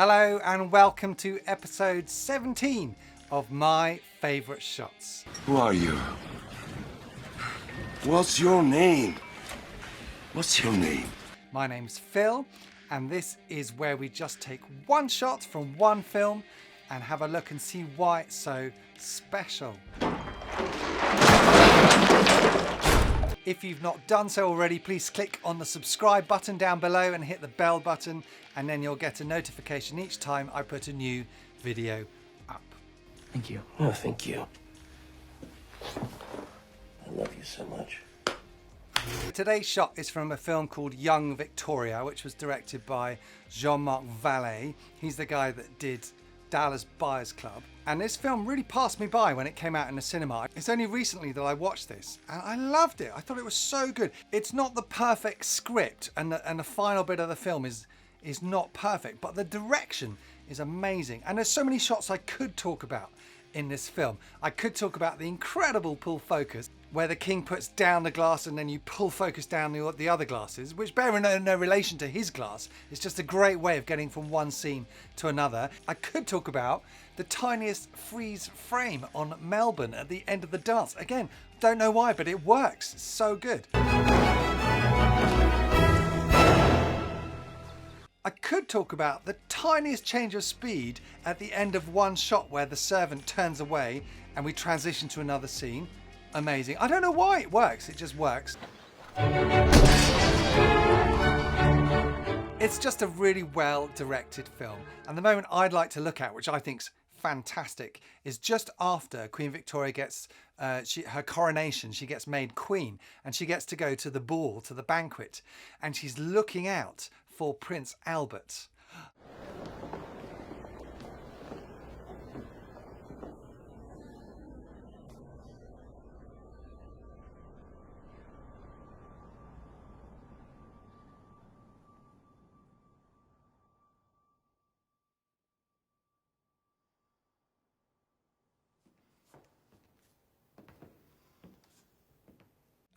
Hello and welcome to episode 17 of My Favourite Shots. Who are you? What's your name? What's your name? My name's Phil, and this is where we just take one shot from one film and have a look and see why it's so special. If you've not done so already, please click on the subscribe button down below and hit the bell button, and then you'll get a notification each time I put a new video up. Thank you. Oh, thank you. I love you so much. Today's shot is from a film called Young Victoria, which was directed by Jean-Marc Vallee. He's the guy that did Dallas Buyers Club. And this film really passed me by when it came out in the cinema. It's only recently that I watched this and I loved it. I thought it was so good. It's not the perfect script and the final bit of the film is not perfect, but the direction is amazing. And there's so many shots I could talk about in this film. I could talk about the incredible pull focus where the king puts down the glass and then you pull focus down the other glasses, which bear no relation to his glass. It's just a great way of getting from one scene to another. I could talk about the tiniest freeze frame on Melbourne at the end of the dance. Again, don't know why, but it works. It's so good. I could talk about the tiniest change of speed at the end of one shot where the servant turns away and we transition to another scene. Amazing. I don't know why it works, it just works. It's just a really well directed film. And the moment I'd like to look at, which I think's fantastic, is just after Queen Victoria gets her coronation. She gets made queen and she gets to go to the ball, to the banquet, and she's looking out for Prince Albert.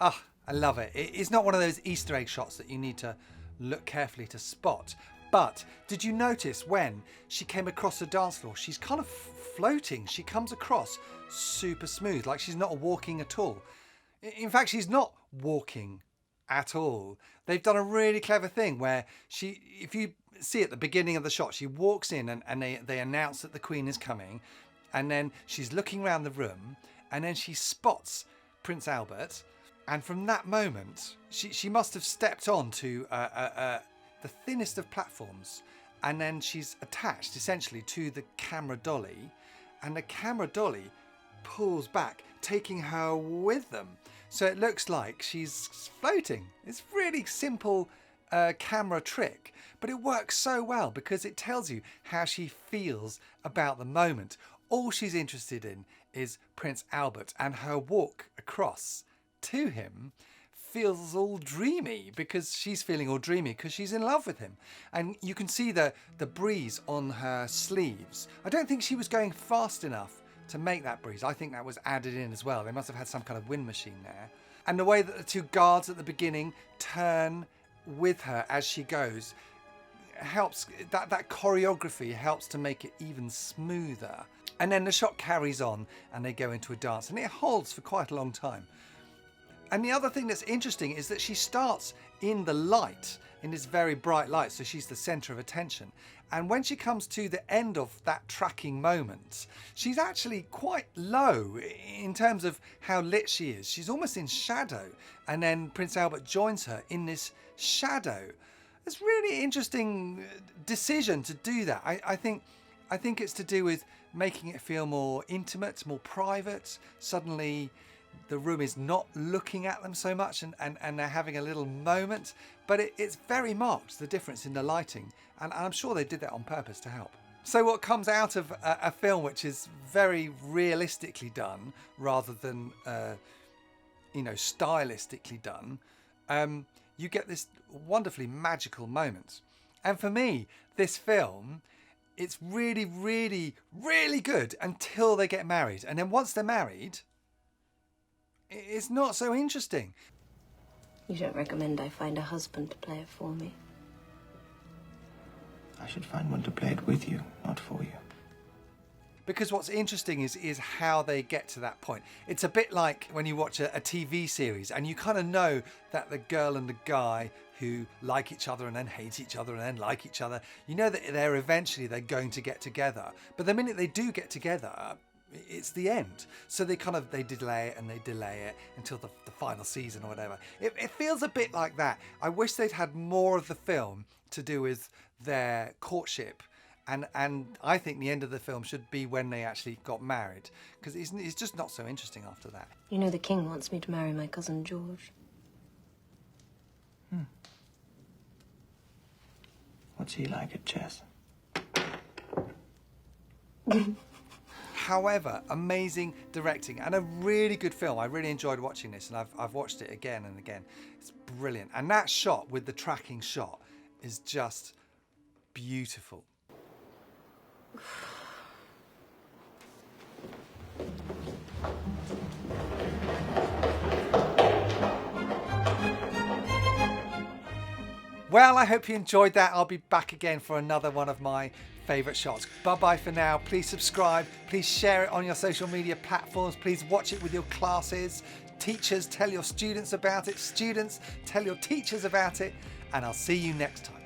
Ah, I love it. It's not one of those Easter egg shots that you need to look carefully to spot. But did you notice when she came across the dance floor, she's kind of floating. She comes across super smooth, like she's not walking at all. In fact, she's not walking at all. They've done a really clever thing where if you see at the beginning of the shot, she walks in and they announce that the Queen is coming. And then she's looking around the room and then she spots Prince Albert. And from that moment, she must have stepped onto the thinnest of platforms, and then she's attached essentially to the camera dolly, and the camera dolly pulls back, taking her with them. So it looks like she's floating. It's really simple camera trick, but it works so well because it tells you how she feels about the moment. All she's interested in is Prince Albert, and her walk across to him feels all dreamy because she's feeling all dreamy because she's in love with him. And you can see the breeze on her sleeves. I don't think she was going fast enough to make that breeze. I think that was added in as well. They must have had some kind of wind machine there. And the way that the two guards at the beginning turn with her as she goes helps, that choreography helps to make it even smoother. And then the shot carries on and they go into a dance and it holds for quite a long time. And the other thing that's interesting is that she starts in the light, in this very bright light, so she's the centre of attention. And when she comes to the end of that tracking moment, she's actually quite low in terms of how lit she is. She's almost in shadow. And then Prince Albert joins her in this shadow. It's a really interesting decision to do that. I think it's to do with making it feel more intimate, more private. Suddenly the room is not looking at them so much and they're having a little moment, but it's very marked, the difference in the lighting, and I'm sure they did that on purpose to help. So what comes out of a film which is very realistically done rather than stylistically done, you get this wonderfully magical moment. And for me, this film, it's really, really, really good until they get married. And then once they're married, it's not so interesting. You don't recommend I find a husband to play it for me? I should find one to play it with you, not for you. Because what's interesting is how they get to that point. It's a bit like when you watch a TV series and you kind of know that the girl and the guy who like each other and then hate each other and then like each other, you know that they're going to get together. But the minute they do get together, it's the end. So they delay it and they delay it until the final season or whatever. It feels a bit like that. I wish they'd had more of the film to do with their courtship. And I think the end of the film should be when they actually got married, because it's just not so interesting after that. You know the king wants me to marry my cousin George. What's he like at chess? However, amazing directing and a really good film. I really enjoyed watching this, and I've watched it again and again. It's brilliant. And that shot with the tracking shot is just beautiful. Well, I hope you enjoyed that. I'll be back again for another one of my favourite shots. Bye-bye for now. Please subscribe. Please share it on your social media platforms. Please watch it with your classes. Teachers, tell your students about it. Students, tell your teachers about it. And I'll see you next time.